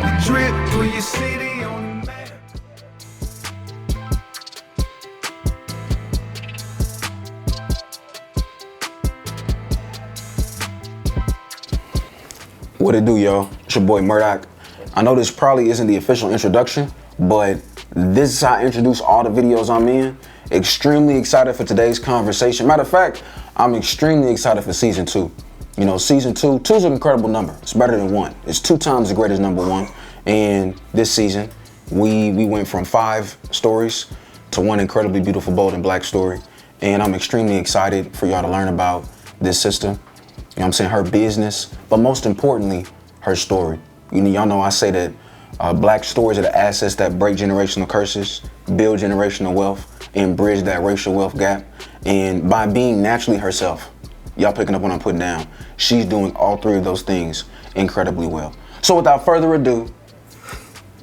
make the trip, put your city on the map. What it do, y'all? It's your boy Murdoch. I know this probably isn't the official introduction, but this is how I introduce all the videos I'm in. Extremely excited for today's conversation. Matter of fact, I'm extremely excited for season 2. You know, season 2 is an incredible number. It's better than 1. It's 2 times the greatest number 1. And this season, we went from 5 stories to 1 incredibly beautiful, bold, and black story. And I'm extremely excited for y'all to learn about this sister. You know what I'm saying? Her business, but most importantly, her story. You know, y'all know I say that black stories are the assets that break generational curses, build generational wealth, and bridge that racial wealth gap. And by being naturally herself, y'all picking up what I'm putting down, she's doing all 3 of those things incredibly well. So without further ado,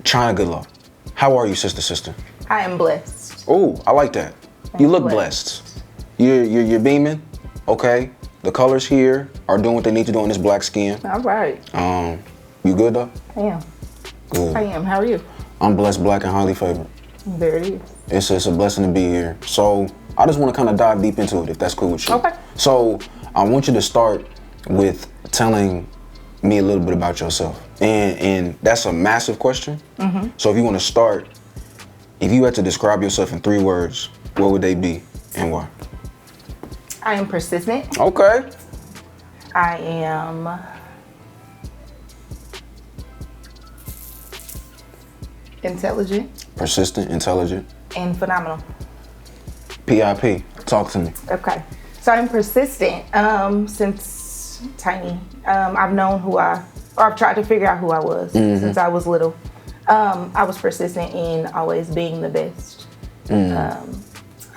Chyna Goodlow. How are you, sister? I am blessed. Oh, I like that. You look blessed. You're beaming, okay? The colors here are doing what they need to do on this black skin. All right. You good though? I am. Good. I am. How are you? I'm blessed, black, and highly favored. There it is. It's a blessing to be here. So I just want to kind of dive deep into it, if that's cool with you. Okay. So I want you to start with telling me a little bit about yourself. And that's a massive question. Mm-hmm. So if you want to start, if you had to describe yourself in 3 words, what would they be and why? I am persistent. Okay. I am intelligent. Persistent, intelligent. And phenomenal. PIP, talk to me. Okay. So I'm persistent since tiny. I've known I've tried to figure out who I was since I was little. I was persistent in always being the best.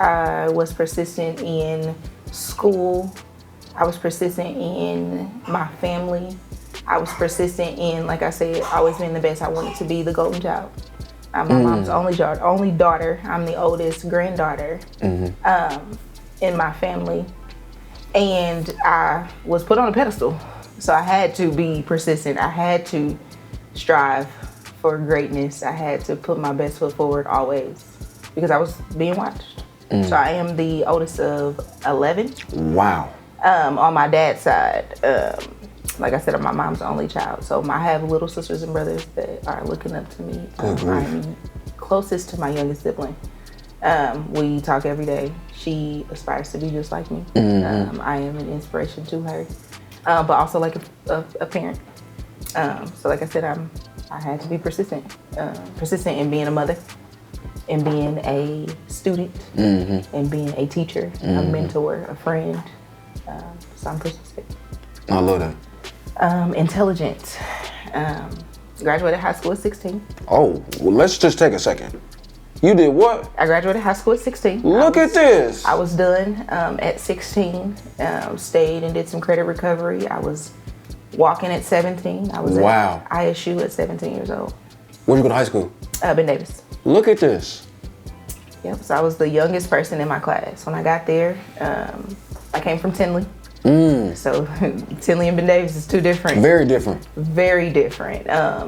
I was persistent in school. I was persistent in my family. I was persistent in, like I said, always being the best. I wanted to be the golden child. I'm my mom's only daughter. I'm the oldest granddaughter in my family. And I was put on a pedestal. So I had to be persistent. I had to strive for greatness. I had to put my best foot forward always because I was being watched. So I am the oldest of 11. Wow. On my dad's side, like I said, I'm my mom's only child. So I have little sisters and brothers that are looking up to me. I'm closest to my youngest sibling. We talk every day. She aspires to be just like me. I am an inspiration to her, but also like a parent. So like I said, I had to be persistent in being a mother, and being a student, and being a teacher, a mentor, a friend. So I'm persistent. I love that. Intelligent. Graduated high school at 16. Oh, well, let's just take a second. You did what? I graduated high school at 16. Look at this. I was done at 16. Stayed and did some credit recovery. I was walking at 17. I was at ISU at 17 years old. Where'd you go to high school? Ben Davis. Look at this. Yep, so I was the youngest person in my class. When I got there, I came from Tinley. So Tinley and Ben Davis is 2 different. Very different. Very different.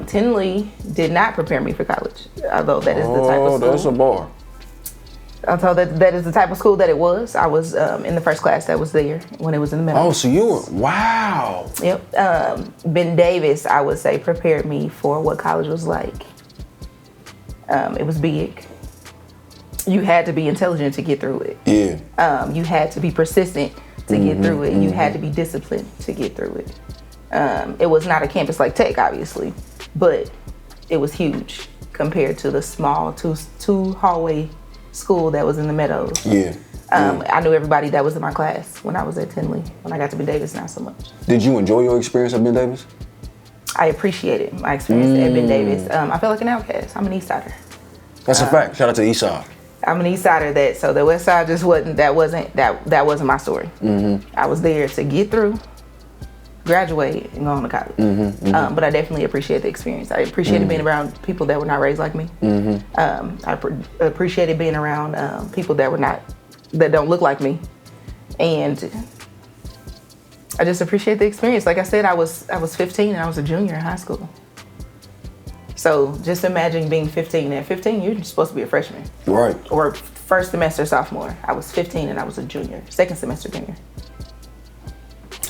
Tinley did not prepare me for college, although that is the type of school. Oh, that's a bar. Although that is the type of school that it was. I was in the first class that was there when it was in the middle. Oh, so you were, wow. Yep. Ben Davis, I would say, prepared me for what college was like. It was big. You had to be intelligent to get through it. Yeah. You had to be persistent to get through it. You had to be disciplined to get through it. It was not a campus like Tech, obviously, but it was huge compared to the small two hallway school that was in the Meadows. Yeah. I knew everybody that was in my class when I was at Tinley. When I got to Ben Davis, not so much. Did you enjoy your experience at Ben Davis? I appreciated my experience at Ben Davis. I felt like an outcast. I'm an East Sider. That's a fact. Shout out to the East Side. I'm an East Sider, so the West Side just wasn't my story. I was there to get through, graduate, and go on to college. But I definitely appreciate the experience. I appreciated being around people that were not raised like me. I appreciated being around people that don't look like me, and I just appreciate the experience. Like I said, I was 15 and I was a junior in high school. So just imagine being 15. At 15, you're supposed to be a freshman. Right. Or first semester sophomore. I was 15 and I was a junior. Second semester junior.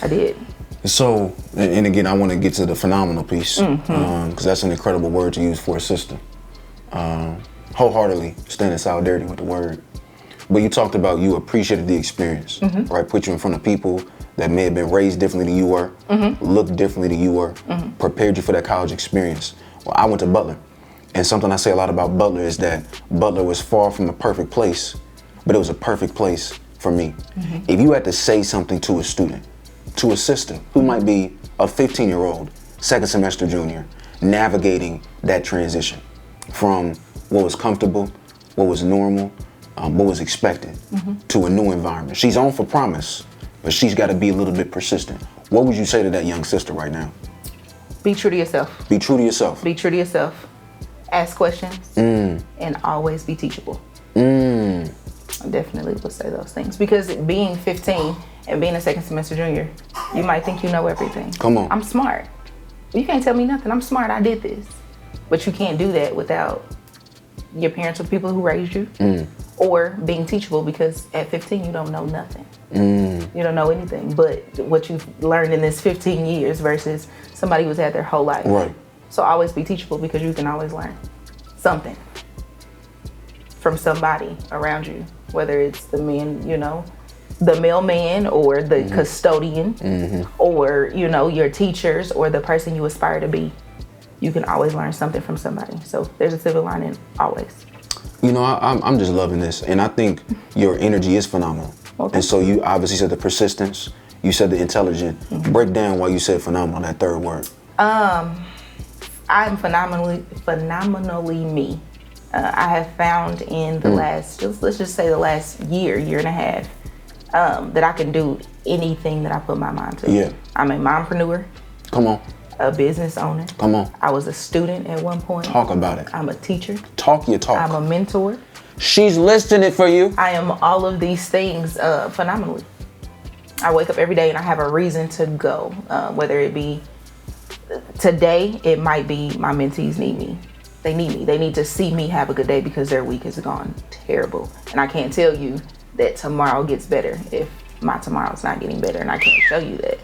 I did. So, and again, I want to get to the phenomenal piece, because that's an incredible word to use for a sister. Wholeheartedly stand in solidarity with the word. But you talked about you appreciated the experience, right? Put you in front of people that may have been raised differently than you were, looked differently than you were, prepared you for that college experience. Well, I went to Butler, and something I say a lot about Butler is that Butler was far from a perfect place, but it was a perfect place for me. If you had to say something to a student, to a sister who might be a 15-year-old, second semester junior, navigating that transition from what was comfortable, what was normal, what was expected, to a new environment. She's on for promise, but she's got to be a little bit persistent. What would you say to that young sister right now? Be true to yourself. Be true to yourself. Be true to yourself. Ask questions and always be teachable. I definitely would say those things, because being 15 and being a second semester junior, you might think you know everything. Come on. I'm smart. You can't tell me nothing. I'm smart. I did this. But you can't do that without your parents or the people who raised you, or being teachable, because at 15 you don't know nothing. You don't know anything but what you've learned in this 15 years versus somebody who's had their whole life. Right. So always be teachable, because you can always learn something from somebody around you, whether it's the man, you know, the mailman or the custodian, or, you know, your teachers or the person you aspire to be. You can always learn something from somebody. So there's a silver lining always. You know, I'm just loving this, and I think your energy is phenomenal. Okay. And so you obviously said the persistence, you said the intelligent. Break down why you said phenomenal, that third word. I'm phenomenally me. I have found in the last, let's just say the last year and a half, that I can do anything that I put my mind to. Yeah. I'm a mompreneur. Come on. A business owner. Come on. I was a student at one point. Talk about it. I'm a teacher. Talk your talk. I'm a mentor. She's listing it for you. I am all of these things phenomenally. I wake up every day and I have a reason to go, whether it be today, it might be my mentees need me. They need me. They need to see me have a good day because their week has gone terrible. And I can't tell you that tomorrow gets better if my tomorrow's not getting better, and I can't show you that.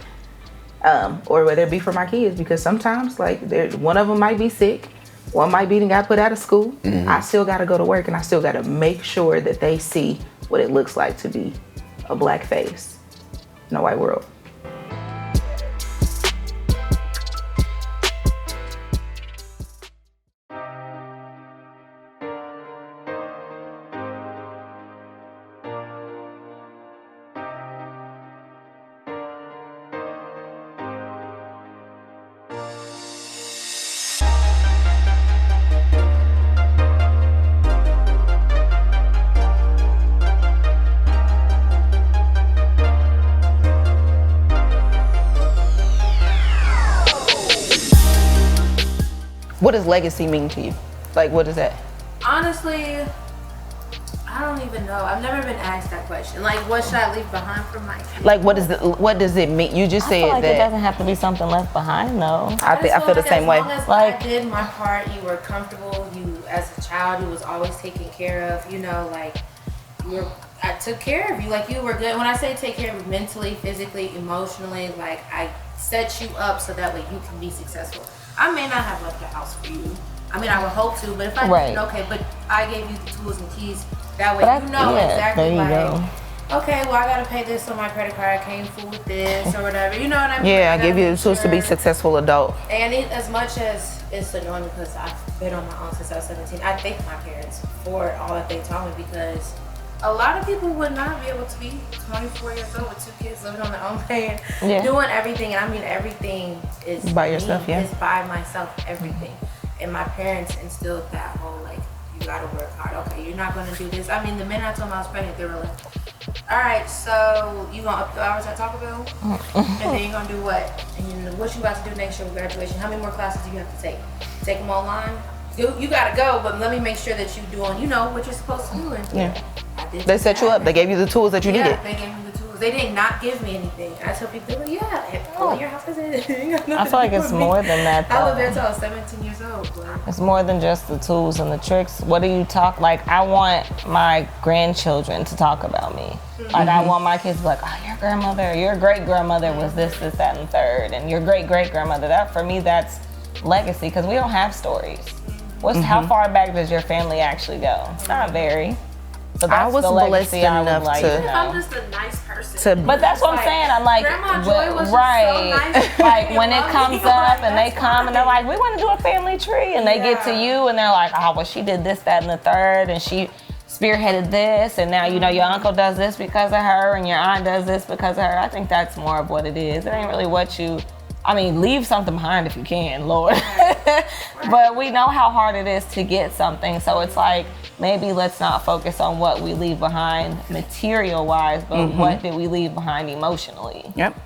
Or whether it be for my kids, because sometimes like one of them might be sick, one might be got put out of school. I still got to go to work, and I still got to make sure that they see what it looks like to be a black face in a white world. What does legacy mean to you? Like, what is that? Honestly, I don't even know. I've never been asked that question. Like, what should I leave behind for my kids? Like, what does it mean? You just I said feel like that. it doesn't have to be something left behind, though. I feel the same way. As long as Like- I did my part, you were comfortable. You, as a child, you was always taken care of. You know, like, I took care of you. Like, you were good. When I say take care of you mentally, physically, emotionally, like, I set you up so that way you can be successful. I may not have left the house for you. I mean, I would hope to, but if I Right. didn't, okay, but I gave you the tools and keys. That way But you know exactly, there you like, go. okay, well, I gotta pay this on my credit card. I came full with this or whatever. You know what I mean? Yeah, I Like, give gotta you the make tools to be sure. successful adult. And as much as it's annoying because I've been on my own since I was 17, I thank my parents for all that they taught me, because a lot of people would not be able to be 24 years old with 2 kids living on their own paying, doing everything. And I mean, everything is By me, yourself, yeah. is by myself, everything. And my parents instilled that whole, like, you gotta work hard. Okay, you're not gonna do this. I mean, the minute I told them I was pregnant, they were like, all right, so you gonna up the hours at Taco Bell? And then you gonna do what? And what you about to do next year with graduation? How many more classes do you have to take? Take them online? You gotta go, but let me make sure that you're doing, you know, what you're supposed to do. And Yeah. I did They set you that. up. They gave you the tools that you Yeah, needed. they gave me the tools because they did not give me anything. I tell people, they're like, yeah, your house isn't. I feel like it's more than that, I lived there though. until I was 17 years old. But It's more than just the tools and the tricks. What do you talk, like, I want my grandchildren to talk about me. Like, I want my kids to be like, oh, your grandmother, your great-grandmother was this, that, and the third. And your great-great-grandmother, that, for me, that's legacy, because we don't have stories. How far back does your family actually go? It's not very. So that's I was the legacy blessed I would enough like to- to know. I'm just a nice person. But that's what I'm saying. I'm like, Grandma Joy was just right. so nice. Like when it comes up and they That's come and they're fine. like, we want to do a family tree, and they get to you and they're like, oh, well, she did this, that, and the third, and she spearheaded this, and now you know your uncle does this because of her, and your aunt does this because of her. I think that's more of what it is. It ain't really what you. I mean, leave something behind if you can, Lord. But we know how hard it is to get something. So it's like, maybe let's not focus on what we leave behind material-wise, but what did we leave behind emotionally? Yep.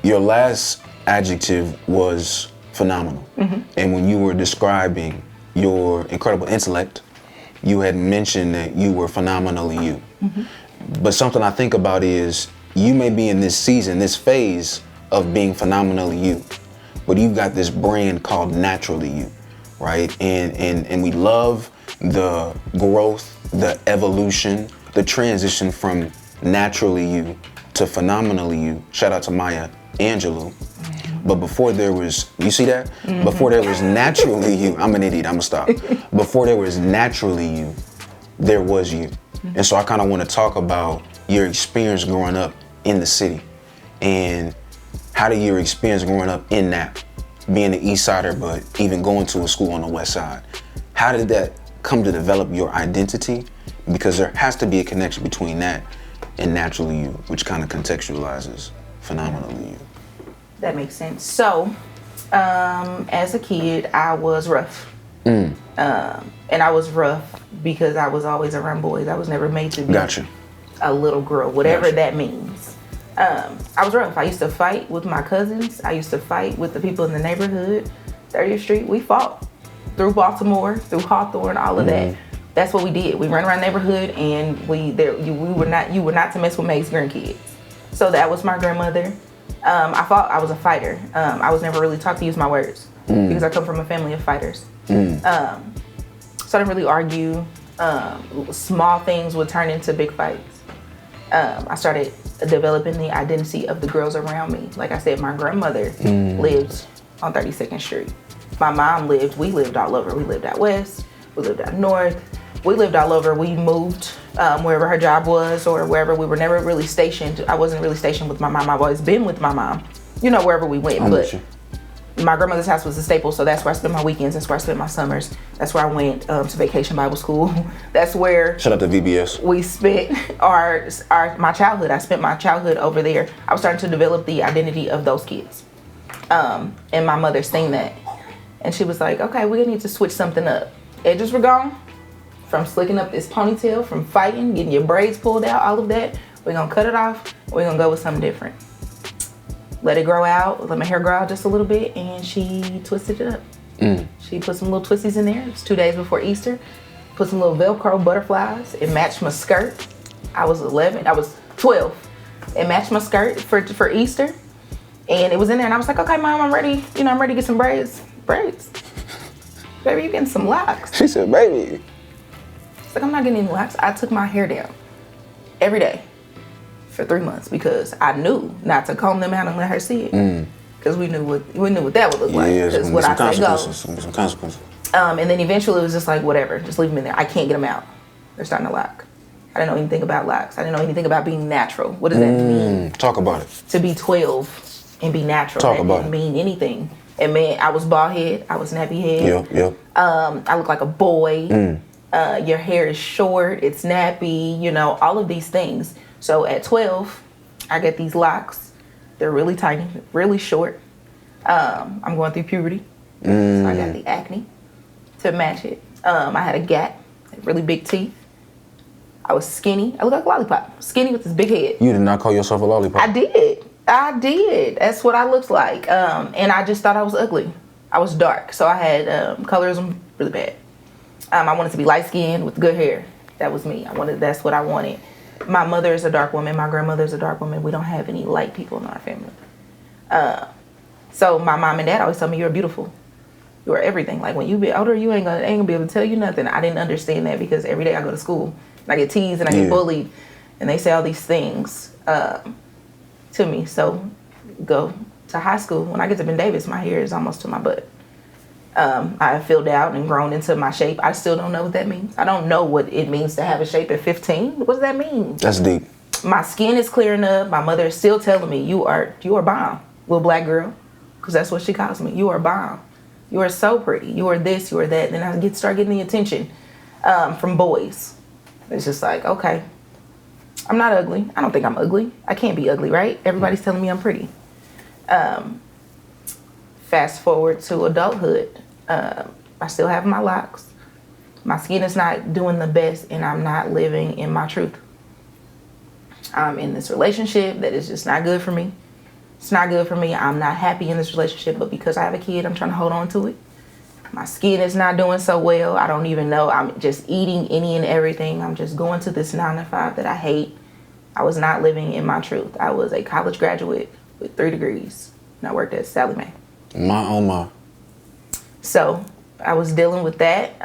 Your last adjective was phenomenal. And when you were describing your incredible intellect, you had mentioned that you were phenomenally you. But something I think about is you may be in this season, this phase of being phenomenally you, but you've got this brand called Naturally You, right? And we love the growth, the evolution, the transition from Naturally You to Phenomenally You. Shout out to Maya Angelou. But before there was, you see that? Before there was Naturally You, I'm an idiot, I'm gonna stop. Before there was Naturally You, there was you. And so I kind of want to talk about your experience growing up in the city, and how did your experience growing up in Nap, being an East Sider, but even going to a school on the West Side, how did that come to develop your identity? Because there has to be a connection between that and Naturally You, which kind of contextualizes Phenomenally You. That makes sense. So, as a kid, I was rough. And I was rough because I was always around boys. I was never made to be Gotcha. a little girl, whatever Gotcha. that means. I was rough. I used to fight with my cousins. I used to fight with the people in the neighborhood. 30th Street, we fought through Baltimore, through Hawthorne, all of that. That's what we did. We ran around the neighborhood, and you were not to mess with Mae's grandkids. So that was my grandmother. I fought. I was a fighter. I was never really taught to use my words because I come from a family of fighters. So I didn't really argue. Small things would turn into big fights. I started developing the identity of the girls around me. Like I said, my grandmother lived on 32nd Street. My mom we lived all over. We lived out west, we lived out north, we lived all over. We moved wherever her job was or wherever. We were never really stationed. I wasn't really stationed with my mom. I've always been with my mom, wherever we went. But my grandmother's house was a staple, so that's where I spent my weekends. That's where I spent my summers. That's where I went to Vacation Bible School. That's where Shout out to VBS. we spent my childhood. I spent my childhood over there. I was starting to develop the identity of those kids. And my mother seen that. And she was like, okay, we need to switch something up. Edges were gone. From slicking up this ponytail, from fighting, getting your braids pulled out, all of that. We're gonna cut it off. We're gonna go with something different. Let it grow out, let my hair grow out just a little bit, and she twisted it up. She put some little twisties in there. It was 2 days before Easter. Put some little Velcro butterflies. It matched my skirt. I was 12. It matched my skirt for Easter. And it was in there, and I was like, okay, Mom, I'm ready. I'm ready to get some braids. Braids? Baby, you getting some locks. She said, baby. It's like, I'm not getting any locks. I took my hair down every day for 3 months because I knew not to comb them out and let her see it. Because we knew what that would look like. Yeah, Because some what I said consequences. goes. Some consequences. And then eventually it was just like, whatever, just leave them in there. I can't get them out. They're starting to lock. I didn't know anything about locks. I didn't know anything about being natural. What does that mean? Talk about it. To be 12 and be natural. Talk that about didn't it. mean anything And man, I was bald head. I was nappy head. Yeah. I look like a boy. Your hair is short. It's nappy. You know, all of these things. So at 12, I get these locks. They're really tiny, really short. I'm going through puberty. So I got the acne to match it. I had a gap, really big teeth. I was skinny. I look like a lollipop. Skinny with this big head. You did not call yourself a lollipop. I did. That's what I looked like. And I just thought I was ugly. I was dark. So I had colorism really bad. I wanted to be light skinned with good hair. That was me. That's what I wanted. My mother is a dark woman. My grandmother is a dark woman. We don't have any light people in our family. So my mom and dad always tell me, you're beautiful. You are everything. Like when you be older, you ain't gonna be able to tell you nothing. I didn't understand that because every day I go to school and I get teased and I get bullied and they say all these things to me. So go to high school. When I get to Ben Davis, my hair is almost to my butt. I have filled out and grown into my shape. I still don't know what that means. I don't know what it means to have a shape at 15. What does that mean? That's deep. My skin is clearing up. My mother is still telling me, you are bomb, little black girl. Because that's what she calls me. You are bomb. You are so pretty. You are this, you are that. Then I start getting the attention from boys. It's just like, okay, I'm not ugly. I don't think I'm ugly. I can't be ugly, right? Everybody's telling me I'm pretty. Fast forward to adulthood. I still have my locks. My skin is not doing the best and I'm not living in my truth. I'm in this relationship that is just not good for me. It's not good for me. I'm not happy in this relationship, but because I have a kid, I'm trying to hold on to it. My skin is not doing so well. I don't even know. I'm just eating any and everything. I'm just going to this 9 to 5 that I hate. I was not living in my truth. I was a college graduate with 3 degrees and I worked at Sally Mae. My oh my. So I was dealing with that.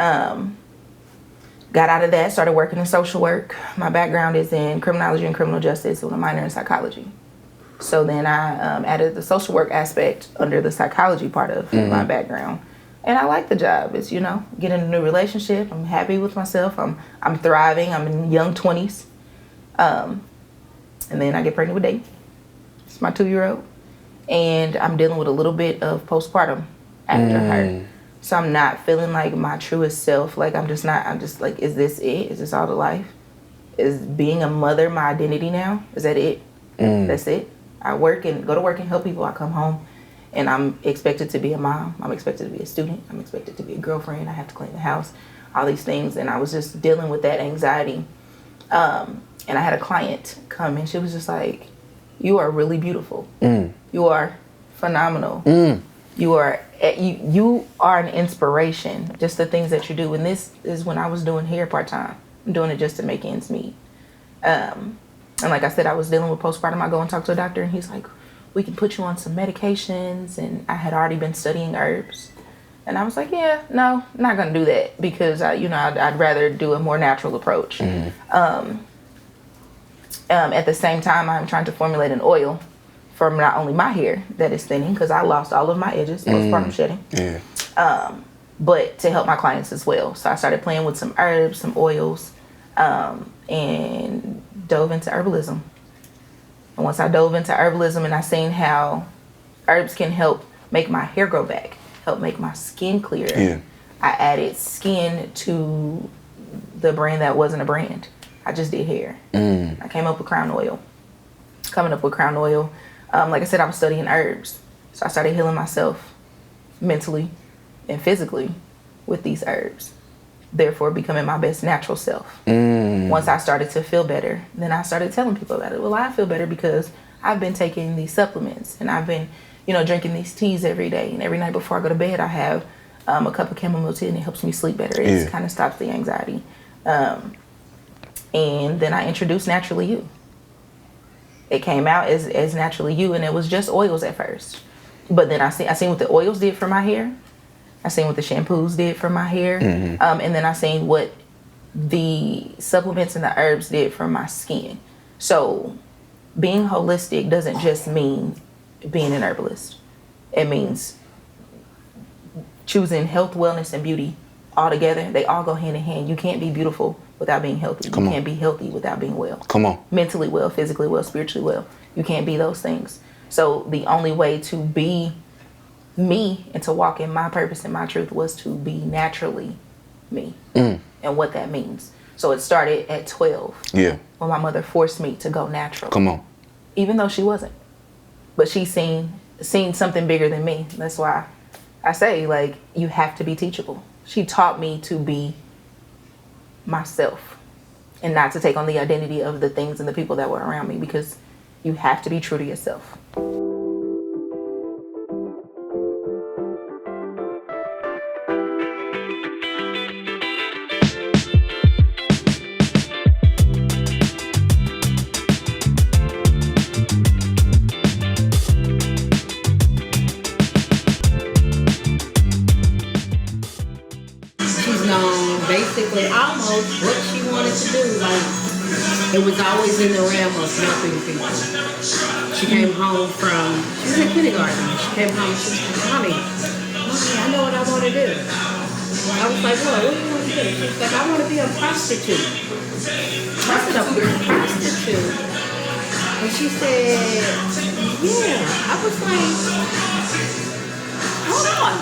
Got out of that, started working in social work. My background is in criminology and criminal justice with a minor in psychology. So then I added the social work aspect under the psychology part of my background. And I like the job. It's, you know, getting a new relationship. I'm happy with myself. I'm thriving. I'm in young 20s. And then I get pregnant with Dave. It's my 2-year-old. And I'm dealing with a little bit of postpartum after her. So I'm not feeling like my truest self. Like I'm just like, is this it? Is this all the life? Is being a mother my identity now? Is that it? That's it? I work and go to work and help people. I come home and I'm expected to be a mom. I'm expected to be a student. I'm expected to be a girlfriend. I have to clean the house, all these things. And I was just dealing with that anxiety. And I had a client come and she was just like, you are really beautiful. You are phenomenal. You are an inspiration, just the things that you do. And this is when I was doing hair part-time. I'm doing it just to make ends meet. And like I said, I was dealing with postpartum. I go and talk to a doctor and he's like, we can put you on some medications. And I had already been studying herbs. And I was like, yeah, no, I'm not going to do that because, I'd rather do a more natural approach. At the same time, I'm trying to formulate an oil for not only my hair that is thinning because I lost all of my edges, postpartum shedding, but to help my clients as well. So I started playing with some herbs, some oils, and dove into herbalism. And once I dove into herbalism and I seen how herbs can help make my hair grow back, help make my skin clearer, I added skin to the brand that wasn't a brand. I just did hair. I came up with crown oil. Like I said, I was studying herbs. So I started healing myself mentally and physically with these herbs. Therefore, becoming my best natural self. Once I started to feel better, then I started telling people about it. Well, I feel better because I've been taking these supplements and I've been, drinking these teas every day. And every night before I go to bed, I have a cup of chamomile tea and it helps me sleep better. It kind of stops the anxiety. And then I introduced Naturally You. It came out as Naturally You, and it was just oils at first. But then I seen what the oils did for my hair. I seen what the shampoos did for my hair. And then I seen what the supplements and the herbs did for my skin. So being holistic doesn't just mean being an herbalist. It means choosing health, wellness, and beauty all together. They all go hand in hand. You can't be beautiful without being healthy. You can't be healthy without being well. Come on. Mentally well, physically well, spiritually well. You can't be those things. So the only way to be me and to walk in my purpose and my truth was to be naturally me and what that means. So it started at 12 when my mother forced me to go natural. Come on. Even though she wasn't. But she seen something bigger than me. That's why I say, like, you have to be teachable. She taught me to be myself and not to take on the identity of the things and the people that were around me, because you have to be true to yourself. Almost what she wanted to do, like, it was always in the realm of helping people. She came home she was in kindergarten. She came home, she was like, Mommy, I know what I want to do. I was like, what do you want to do? She was like, I want to be a prostitute. I said, a prostitute? And she said, yeah. I was like, hold on.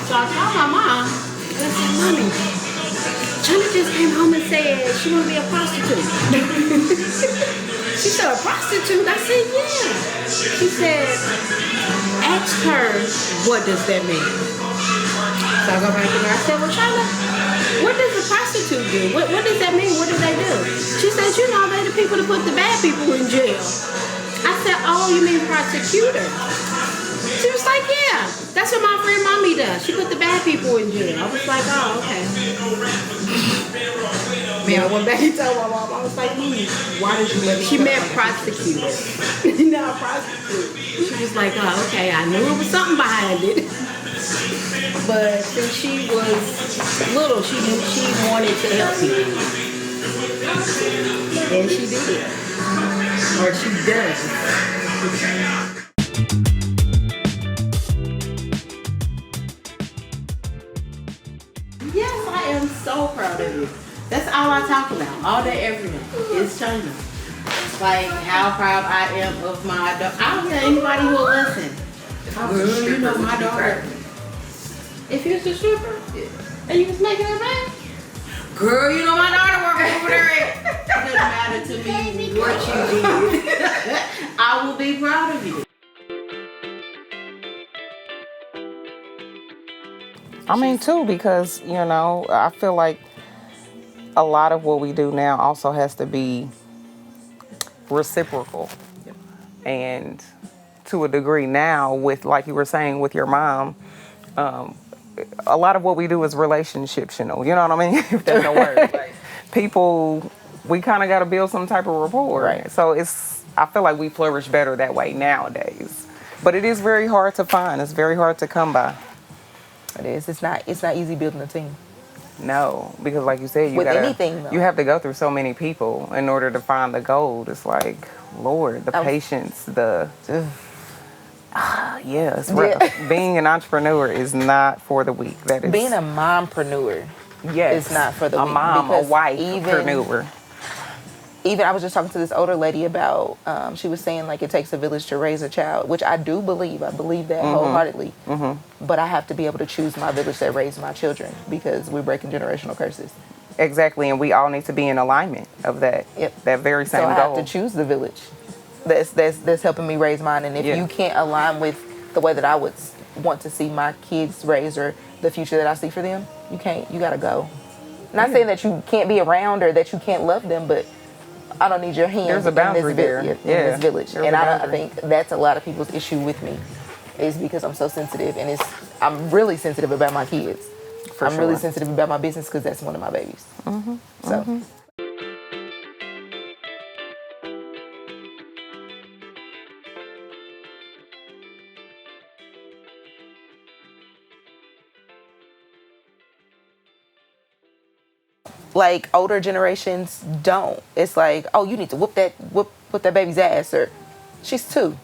So I called my mom, and I said, Mommy, Chyna just came home and said she want to be a prostitute. She said, a prostitute? I said, yeah. She said, ask her, what does that mean? So I go back to her. I said, well, Chyna, what does a prostitute do? What does that mean? What do they do? She says, you know, they're the people that put the bad people in jail. I said, oh, you mean prosecutor? She was like, yeah, that's what my friend Mommy does. She put the bad people in jail. I was like, oh, okay. Man, I went back and told my mom, I was like, why did you let me? She meant prosecutor. Not prostitute. She was like, oh, okay, I knew it was something behind it. But since she was little, she knew she wanted to help people. And she did. Or she does. Yes, I am so proud of you. That's all I talk about, all day, every day. It's Chyna. Like how proud I am of my daughter. I don't tell anybody who will listen. Girl, you know my daughter. If you was a stripper, and you was making her back, girl, you know my daughter working over there. It doesn't matter to me what you did. I will be proud of you. I mean, too, because, you know, I feel like a lot of what we do now also has to be reciprocal. And to a degree now, with, like you were saying, with your mom, a lot of what we do is relationship-tional. You know what I mean? If there's no word. Like, people, we kind of got to build some type of rapport. Right. So I feel like we flourish better that way nowadays. But it is very hard to find. It's very hard to come by. It is. It's not easy building a team. No, because like you said, you have to go through so many people in order to find the gold. It's like, Lord, the patience, it's rough. Being an entrepreneur is not for the weak. That is being a mompreneur. Yes, is not for the weak. A mom, a wife-preneur. Even I was just talking to this older lady about, she was saying like it takes a village to raise a child, which I do believe. I believe that wholeheartedly. Mm-hmm. But I have to be able to choose my village that raised my children, because we're breaking generational curses. Exactly, and we all need to be in alignment of that. Yep. That very same goal. So I have to choose the village that's helping me raise mine. And if you can't align with the way that I would want to see my kids raised or the future that I see for them, you gotta go. Not saying that you can't be around or that you can't love them, but I don't need your hand. There's a boundary there. In this village. And I think that's a lot of people's issue with me, is because I'm so sensitive, and I'm really sensitive about my kids. I'm really sensitive about my business because that's one of my babies. Mm-hmm. So. Mm-hmm. Like older generations don't. It's like, oh, you need to whoop that baby's ass, or she's 2.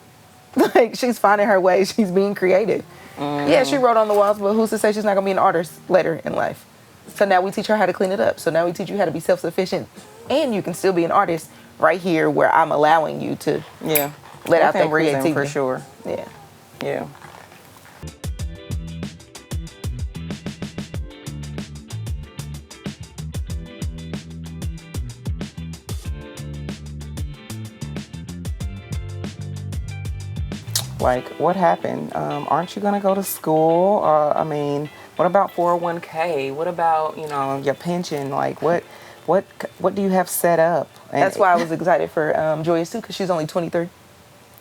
Like, she's finding her way. She's being creative. Mm-hmm. Yeah, she wrote on the walls, but who's to say she's not gonna be an artist later in life? So now we teach her how to clean it up. So now we teach you how to be self-sufficient, and you can still be an artist right here where I'm allowing you to let out that creativity. For sure. Yeah. Yeah. Like, what happened? Aren't you gonna go to school? I mean, what about 401k? What about, you know, your pension? Like, what do you have set up? And That's why I was excited for Joyous too, because she's only 23.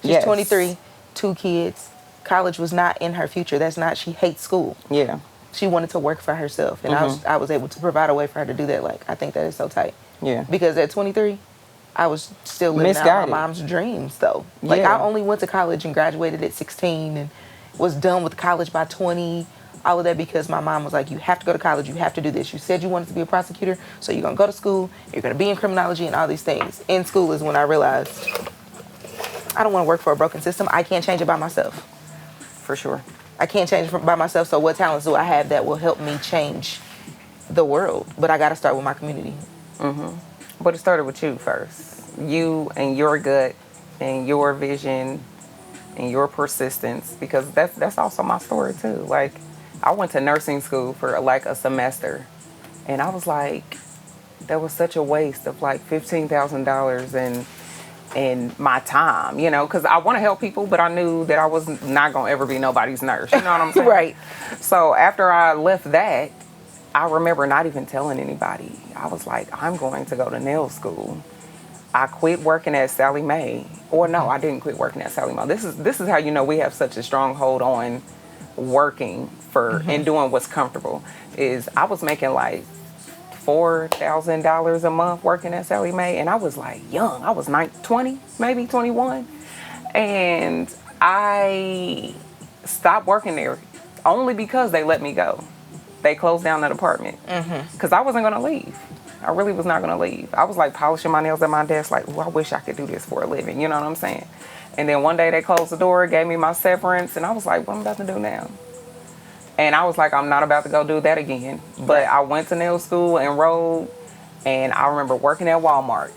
She's Yes. 23, 2 kids. College was not in her future. That's not, she hates school. Yeah. She wanted to work for herself, and I was able to provide a way for her to do that. Like, I think that is so tight. Yeah. Because at 23, I was still living out Misguided. my mom's dreams, though. Like, Yeah. I only went to college and graduated at 16 and was done with college by 20. All of that because my mom was like, you have to go to college, you have to do this. You said you wanted to be a prosecutor, so you're going to go to school, you're going to be in criminology and all these things. In school is when I realized I don't want to work for a broken system. I can't change it by myself. For sure. I can't change it by myself, so what talents do I have that will help me change the world? But I got to start with my community. But it started with you first. You and your gut and your vision and your persistence, because that's also my story too. Like, I went to nursing school for like a semester, and I was like, that was such a waste of like $15,000 and my time, you know, because I want to help people, but I knew that I was not going to ever be nobody's nurse. You know what I'm saying? Right. So after I left that, I remember not even telling anybody. I was like, I'm going to go to nail school. I quit working at Sally Mae. Or no, I didn't quit working at Sally Mae. This is how you know we have such a strong hold on working for and doing what's comfortable. Is I was making like $4,000 a month working at Sally Mae, and I was like young. I was 20, maybe 21, and I stopped working there only because they let me go. They closed down that apartment because I wasn't gonna leave. I really was not gonna leave. I was like polishing my nails at my desk, like, well, I wish I could do this for a living. You know what I'm saying? And then one day they closed the door, gave me my severance, and I was like, what am I about to do now? And I was like, I'm not about to go do that again. But I went to nail school, enrolled, and I remember working at Walmart,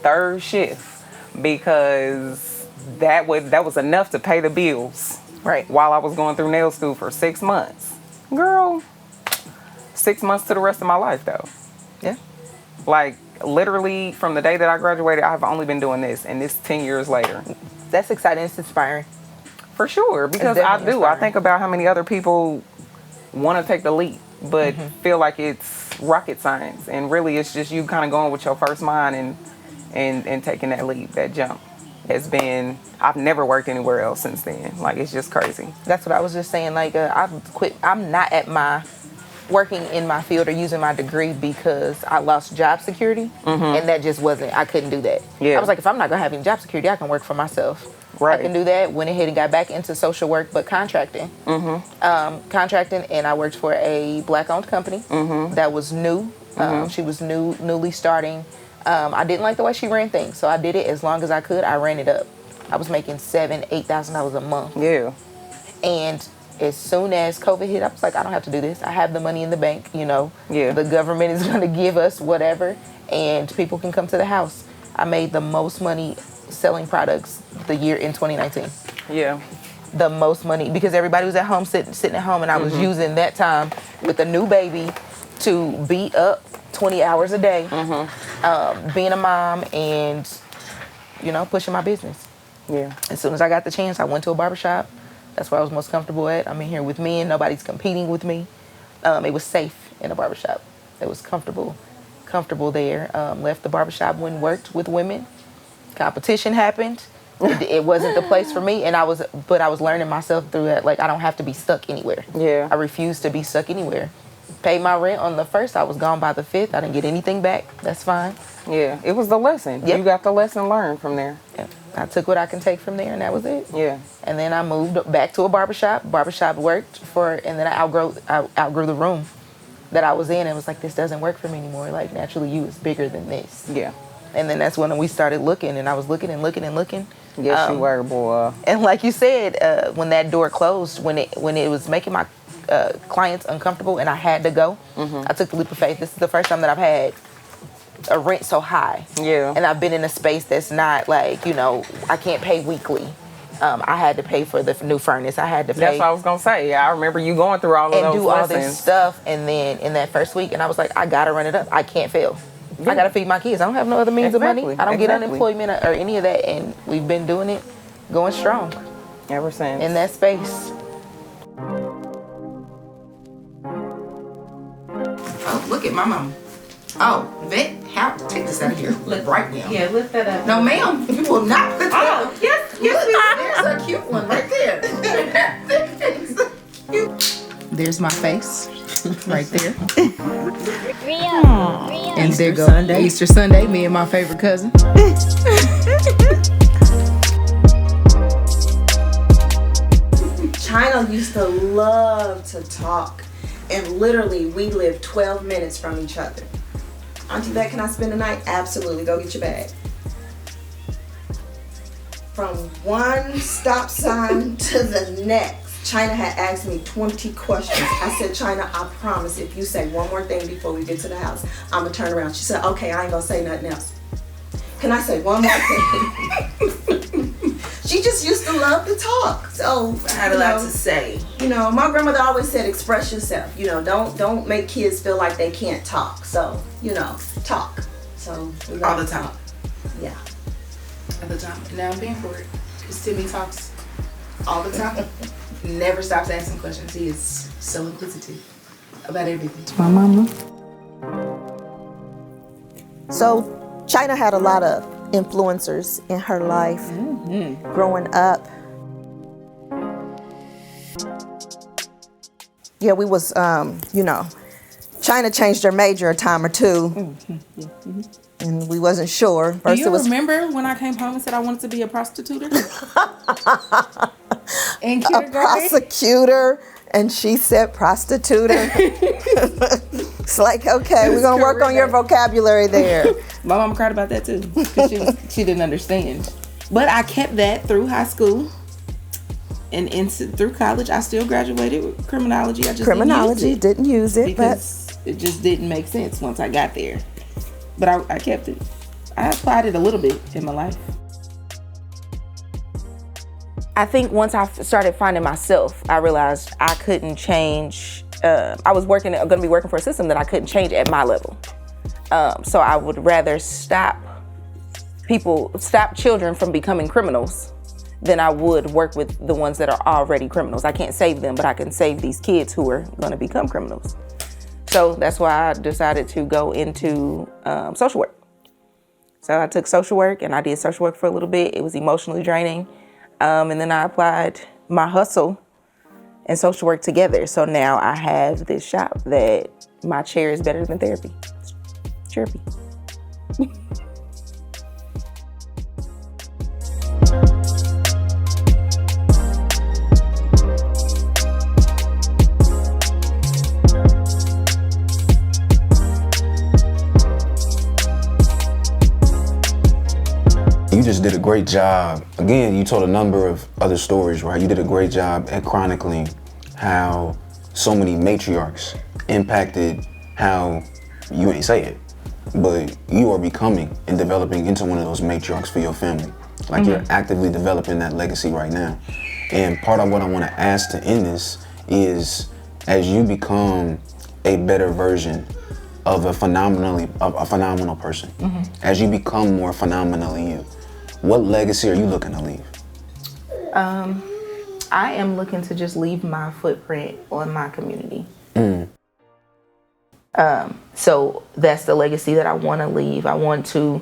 3rd shift, because that was enough to pay the bills. Right. While I was going through nail school for 6 months. Girl, 6 months to the rest of my life, though. Yeah. Like, literally, from the day that I graduated, I've only been doing this, and this 10 years later. That's exciting. It's inspiring. For sure, because It's I definitely do. I inspiring. think about how many other people want to take the leap, but feel like it's rocket science, and really it's just you kind of going with your first mind and taking that leap, that jump. I've never worked anywhere else since then. Like, it's just crazy. That's what I was just saying. Like, I've quit. I'm not at my working in my field or using my degree because I lost job security, and that just wasn't. I couldn't do that. Yeah. I was like, if I'm not gonna have any job security, I can work for myself. Right. I can do that. Went ahead and got back into social work, but contracting. Contracting, and I worked for a black-owned company that was new. She was newly starting. I didn't like the way she ran things, so I did it as long as I could. I ran it up. I was making $7,000-8,000 a month. Yeah. And as soon as COVID hit, I was like, I don't have to do this. I have the money in the bank, you know. Yeah. The government is going to give us whatever, and people can come to the house. I made the most money selling products the year in 2019. Yeah. The most money, because everybody was at home, sitting at home, and I was using that time with a new baby to be up 20 hours a day, being a mom and, you know, pushing my business. Yeah. As soon as I got the chance, I went to a barbershop. That's where I was most comfortable at. I'm in here with men. Nobody's competing with me. It was safe in a barbershop. It was comfortable there. Left the barbershop, went and worked with women. Competition happened. It wasn't the place for me, but I was learning myself through that. Like, I don't have to be stuck anywhere. Yeah. I refuse to be stuck anywhere. Paid my rent on the 1st. I was gone by the 5th. I didn't get anything back. That's fine. Yeah. It was the lesson. Yep. You got the lesson learned from there. Yeah. I took what I can take from there, and that was it. Yeah. And then I moved back to a barbershop. Barbershop worked and then I outgrew the room that I was in, and was like, this doesn't work for me anymore. Like, Naturally You is bigger than this. Yeah. And then that's when we started looking, and I was looking and looking and looking. Yes, you were, boy. And like you said, when that door closed, when it was making my clients uncomfortable and I had to go, I took the leap of faith. This is the first time that I've had a rent so high. Yeah. And I've been in a space that's not like, you know, I can't pay weekly. I had to pay for the new furnace. I had to pay. That's what I was going to say. I remember you going through all of and those do lessons. all this stuff. And then in that first week, and I was like, I got to run it up. I can't fail. I got to feed my kids. I don't have no other means of money. I don't get unemployment or any of that. And we've been doing it, going strong. Ever since. in that space. Oh, look at my mama. Oh, Vet, take this out of here right now. Yeah, lift that up. No, ma'am, you will not put that up. Yes, There's a cute one right there. There's my face, right there. And there goes Sunday. Easter Sunday, me and my favorite cousin. Chyna used to love to talk, and literally we lived 12 minutes from each other. Auntie Vet, can I spend the night? Absolutely, go get your bag. From one stop sign to the next, Chyna had asked me 20 questions. I said, Chyna, I promise if you say one more thing before we get to the house, I'm gonna turn around. She said, okay, I ain't gonna say nothing else. Can I say one more thing? She just used to love to talk. So I had a lot to say. You know, my grandmother always said, express yourself. You know, don't make kids feel like they can't talk. So, you know, talk. So we All love the to time. talk. Yeah. All the time. Now I'm paying for it. Because Timmy talks all the time. Never stops asking questions. He is so inquisitive about everything. My mama. So Chyna had a lot of influencers in her life growing up. Yeah, we was, you know, Chyna changed her major a time or two. And we wasn't sure. Do First you it was remember when I came home and said I wanted to be a prostitute? In a kindergarten? prosecutor, and she said prostituter. It's like, okay, we're gonna work on your vocabulary there. My mom cried about that too, because she didn't understand. But I kept that through high school, and through college. I still graduated with criminology. I just Criminology, didn't use it because it just didn't make sense once I got there. But I kept it. I applied it a little bit in my life. I think once I started finding myself, I realized I couldn't change. I was going to be working for a system that I couldn't change at my level. So I would rather stop children from becoming criminals than I would work with the ones that are already criminals. I can't save them, but I can save these kids who are going to become criminals. So that's why I decided to go into social work. So I took social work and I did social work for a little bit. It was emotionally draining. And then I applied my hustle and social work together. So now I have this shop that my chair is better than therapy. It's chirpy. You just did a great job. Again, you told a number of other stories, right? You did a great job at chronicling how so many matriarchs impacted how, you ain't say it, but you are becoming and developing into one of those matriarchs for your family. Like you're actively developing that legacy right now. And part of what I want to ask to end this is, as you become a better version of a phenomenal person, as you become more phenomenally you, what legacy are you looking to leave? I am looking to just leave my footprint on my community. So that's the legacy that I want to leave. I want to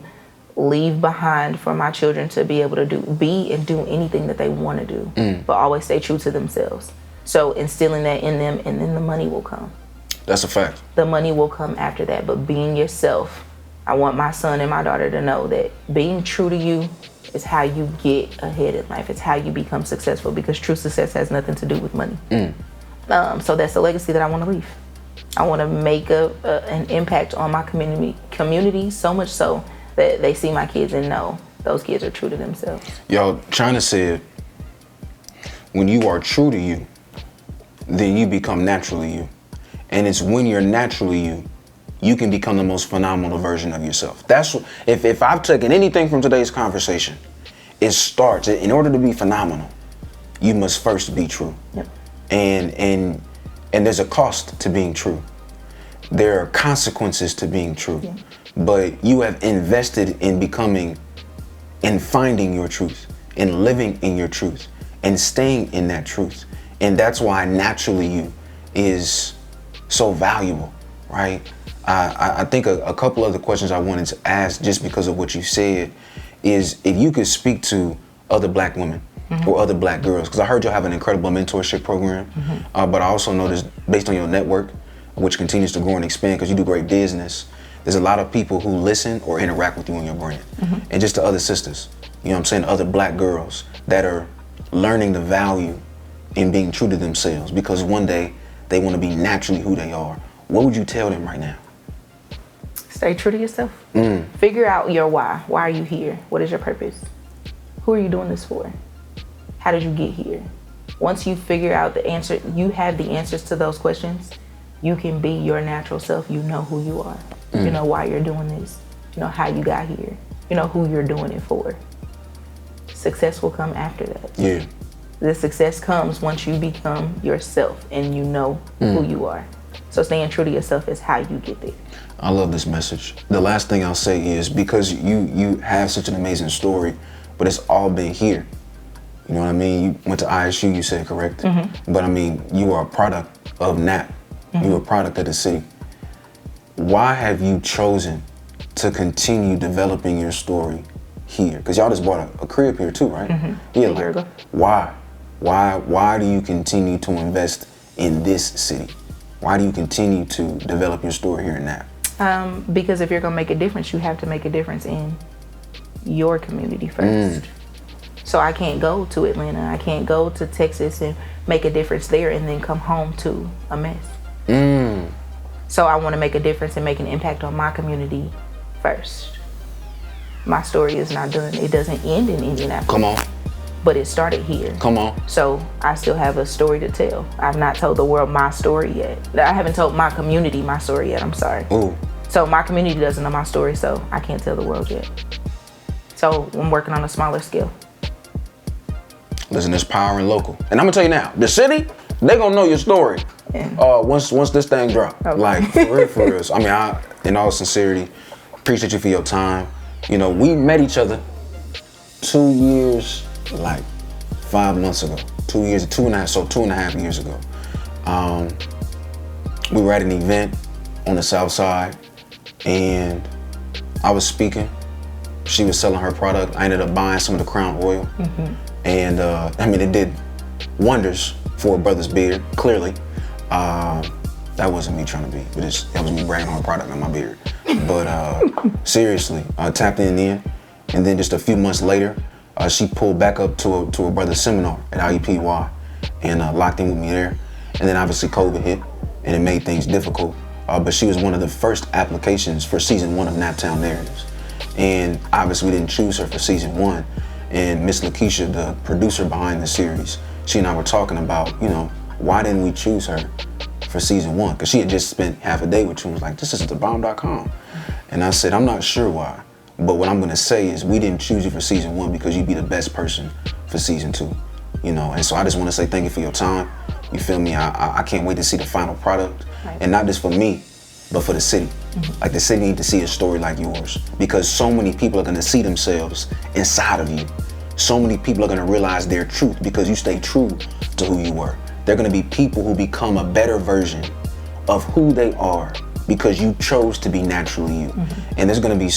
leave behind for my children to be able to be and do anything that they want to do, but always stay true to themselves. So instilling that in them, and then the money will come. That's a fact. The money will come after that, but being yourself, I want my son and my daughter to know that being true to you is how you get ahead in life. It's how you become successful, because true success has nothing to do with money. So that's the legacy that I want to leave. I want to make an impact on my community so much so that they see my kids and know those kids are true to themselves. Yo, Chyna said, when you are true to you, then you become naturally you. And it's when you're naturally you, you can become the most phenomenal version of yourself. That's what, if I've taken anything from today's conversation, it starts, in order to be phenomenal, you must first be true. Yep. And there's a cost to being true. There are consequences to being true. Yeah. But you have invested in becoming, in finding your truth, in living in your truth, and staying in that truth. And that's why naturally you is so valuable, right? I think a couple other questions I wanted to ask just because of what you said is if you could speak to other black women or other black girls, because I heard you have an incredible mentorship program, but I also noticed based on your network, which continues to grow and expand because you do great business, there's a lot of people who listen or interact with you on your brand. And just to other sisters, you know what I'm saying, other black girls that are learning the value in being true to themselves because one day they want to be naturally who they are. What would you tell them right now? Stay true to yourself. Figure out your why. Why are you here? What is your purpose? Who are you doing this for? How did you get here? Once you figure out the answer, you have the answers to those questions, you can be your natural self. You know who you are. You know why you're doing this. You know how you got here. You know who you're doing it for. Success will come after that. Yeah. The success comes once you become yourself and you know who you are. So staying true to yourself is how you get there. I love this message. The last thing I'll say is because you have such an amazing story, but it's all been here. You know what I mean? You went to ISU, you said, correct? But I mean, you are a product of NAP. You're a product of the city. Why have you chosen to continue developing your story here? Because y'all just bought a crib here too, right? Yeah, A year ago. Why? Why do you continue to invest in this city? Why do you continue to develop your story here in NAP? Because if you're gonna make a difference, you have to make a difference in your community first. So I can't go to Atlanta, I can't go to Texas and make a difference there and then come home to a mess. So I wanna make a difference and make an impact on my community first. My story is not done. It doesn't end in Indianapolis. Come on. But it started here. Come on. So I still have a story to tell. I've not told the world my story yet. I haven't told my community my story yet, I'm sorry. Ooh. So my community doesn't know my story, so I can't tell the world yet. So I'm working on a smaller scale. Listen, there's power in local. And I'm gonna tell you now, the city, they gonna know your story once this thing drop. Okay. Like, for real. I mean, in all sincerity, appreciate you for your time. You know, we met each other 2 years, like 5 months ago. 2 years, 2.5 years ago. We were at an event on the south side and I was speaking. She was selling her product. I ended up buying some of the Crown Oil. And I mean, it did wonders for a brother's beard, clearly. That wasn't me trying to be, but that was me bragging on her product, not my beard. But seriously, I tapped in then, and then just a few months later, she pulled back up to a brother's seminar at IUPUI and locked in with me there. And then obviously COVID hit, and it made things difficult. But she was one of the first applications for season 1 of Naptown Narratives. And obviously we didn't choose her for season 1. And Miss LaKesha, the producer behind the series, she and I were talking about, you know, why didn't we choose her for season 1? Because she had just spent half a day with you and was like, this is thebomb.com. And I said, I'm not sure why. But what I'm gonna say is we didn't choose you for season 1 because you'd be the best person for season 2. You know, and so I just wanna say thank you for your time. You feel me? I can't wait to see the final product. Right. And not just for me, but for the city. Like the city need to see a story like yours because so many people are gonna see themselves inside of you. So many people are gonna realize their truth because you stay true to who you were. They're gonna be people who become a better version of who they are because you chose to be naturally you. And there's gonna be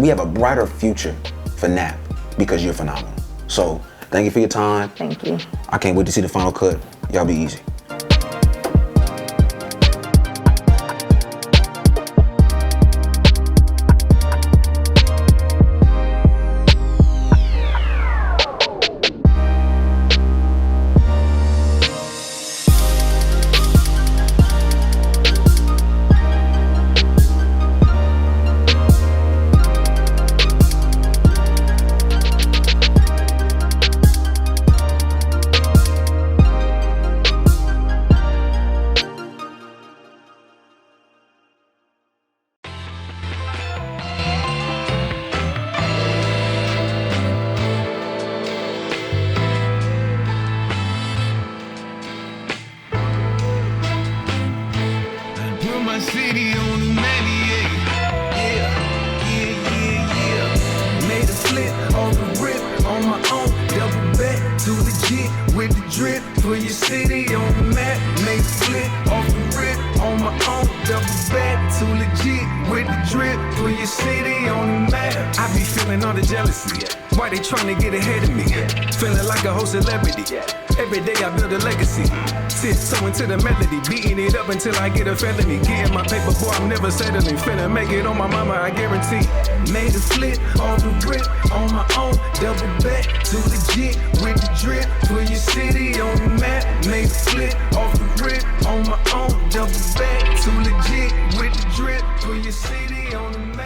we have a brighter future for NAP because you're phenomenal. So thank you for your time. Thank you. I can't wait to see the final cut. Y'all be easy. jealousy. Why they tryna get ahead of me? Feeling like a whole celebrity. Every day I build a legacy. Tiptoeing to the melody, beating it up until I get a felony. Getting my paper, boy, I'm never settling. Finna make it on my mama, I guarantee. Made a flip off the rip on my own. Double back to legit with the drip. Put your city on the map. Made a flip off the rip on my own. Double back to legit with the drip. Put your city on the map.